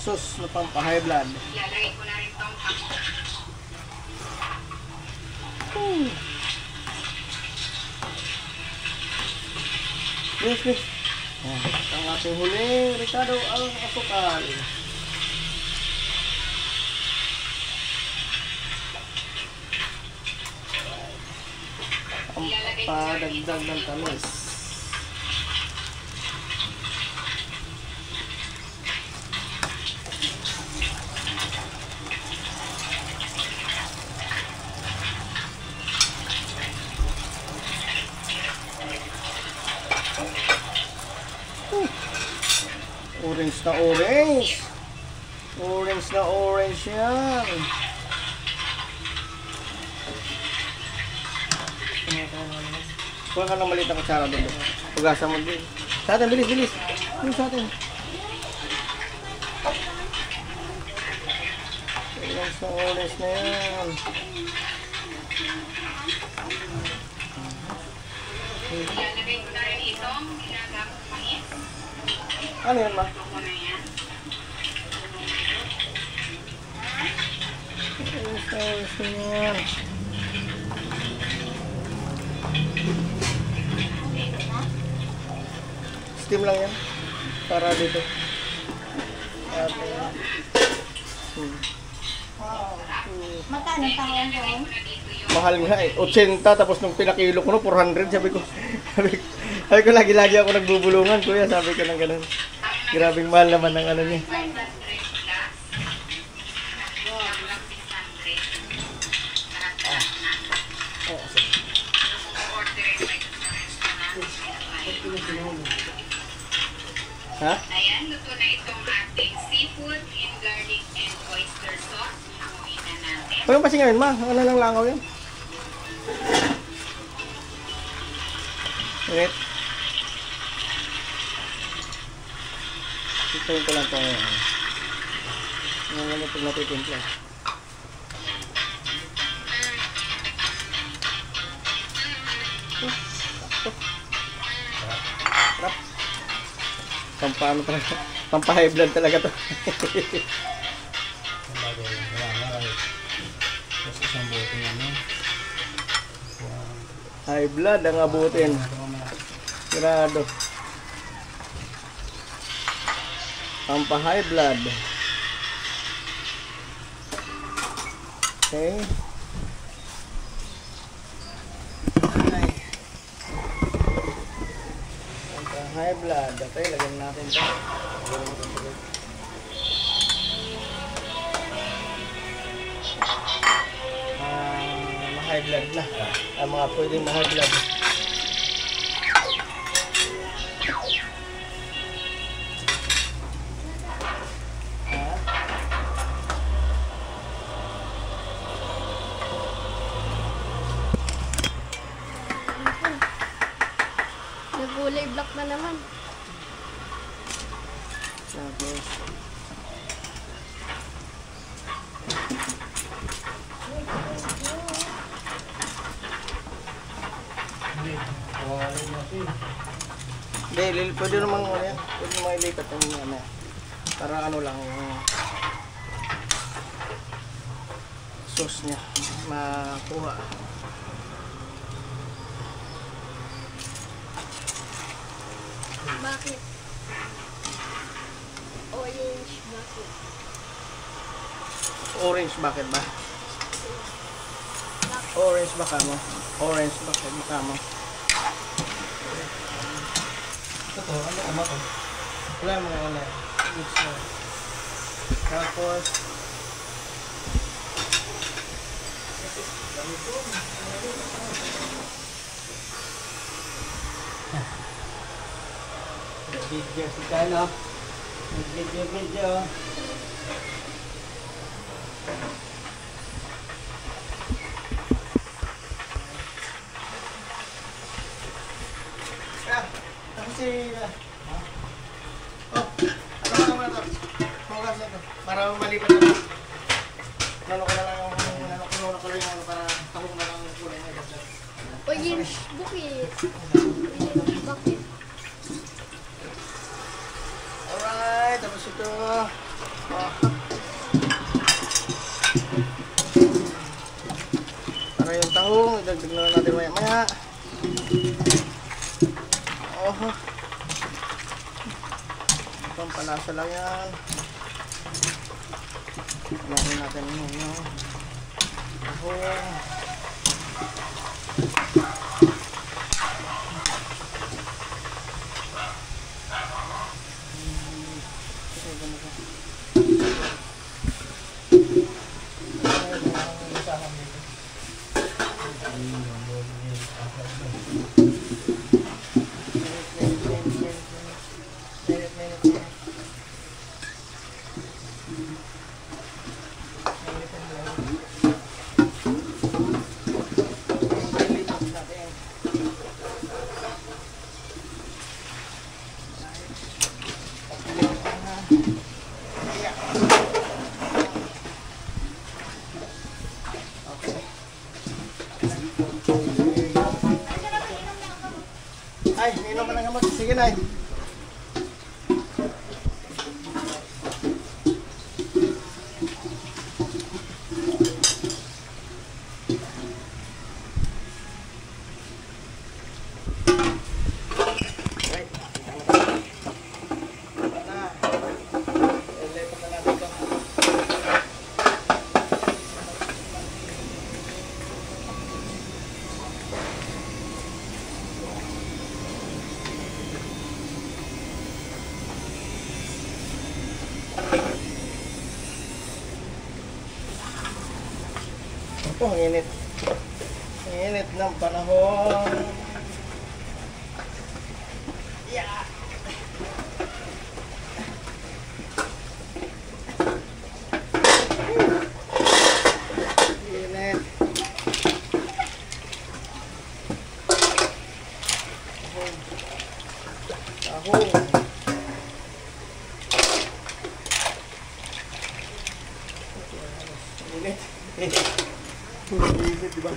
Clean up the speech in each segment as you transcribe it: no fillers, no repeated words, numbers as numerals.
sauce na pampa-high blood. Lalagay ko na rin itong ako. Yes. Ang ating huling Ricardo ang asukal. Ang padagdag ng tamis. Orange na orange. Orange na orange yan. Kuha ka ng maliit na kutsara doon. Tugasan mo din. Sa atin, bilis. Bilis sa atin. Orange na orange na yan. Lalagay ko na rin itong nilagang mais. Ano yan, ma? Ito ko na yan. Orange na orange na yan. Steam lang yan. Para dito. Magkano taon ko? Mahal nga eh. 80 tapos nung pinakilo ko no, 400. Sabi ko lagi ako nagbubulungan, kuya. Sabi ko ng ganun. Grabing mahal naman ng ano niya. 500 plus. Ha? Ayan, luto na itong ating seafood in garlic and oyster sauce. Hanguin na natin. Huwag yung pasingawin, ma. Ano lang langaw yan? Init. Itayin ko lang ito ngayon. Ano naman ito natitimpla. Sarap. Pampano talaga. Pampa-high blood talaga to. High blood ang abutin. Grado. Pampa-high blood. Okay. High blood. Okay, lagyan natin ito. Ma-high blood na. Ang mga pwedeng ma-high blood. Nagulay black na naman. Tapos, hindi, pwede namang ano yan. Pwede namang ilipat yung ano. Para ano lang yung sauce niya makuha. Bakit? Orange bakit? Orange bakit ba? Orange baka mo? Orange bakit baka mo? Ito, ano ama to? Wala mga wala. Mix na. Tapos video si Kano. Video. Tapos si ano ba ito? Focus na ito. Para malipat na ito. Nalo ko na lang yung para tahong na lang yung kulay na ito. Orange bakit? Bakit? Alright. tapos ito. Para yung tahong, idagdag na lang natin maya-maya. Pampalasa lang yan. Lagyan natin muna. Tahong. Ay, inom ka ng gamot. Sige na. Ito, ang init. Ang init ng panahon. Yeah. Init. Tahong. Init. Init, diba?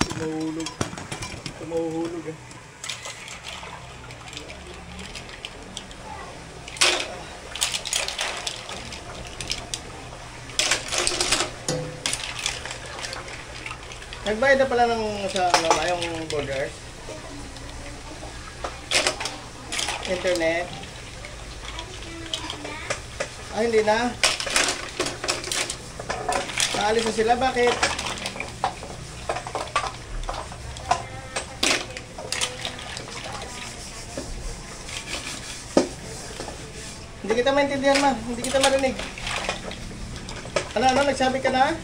Tumahulog. Tumahulog eh. Nagbayad na pala ng sa ano ba yung borders? Internet? Ah, hindi na? Naalis na sila, bakit? Hindi kita maintindihan, ma. Hindi kita marinig. Ano, nagsabi ka na?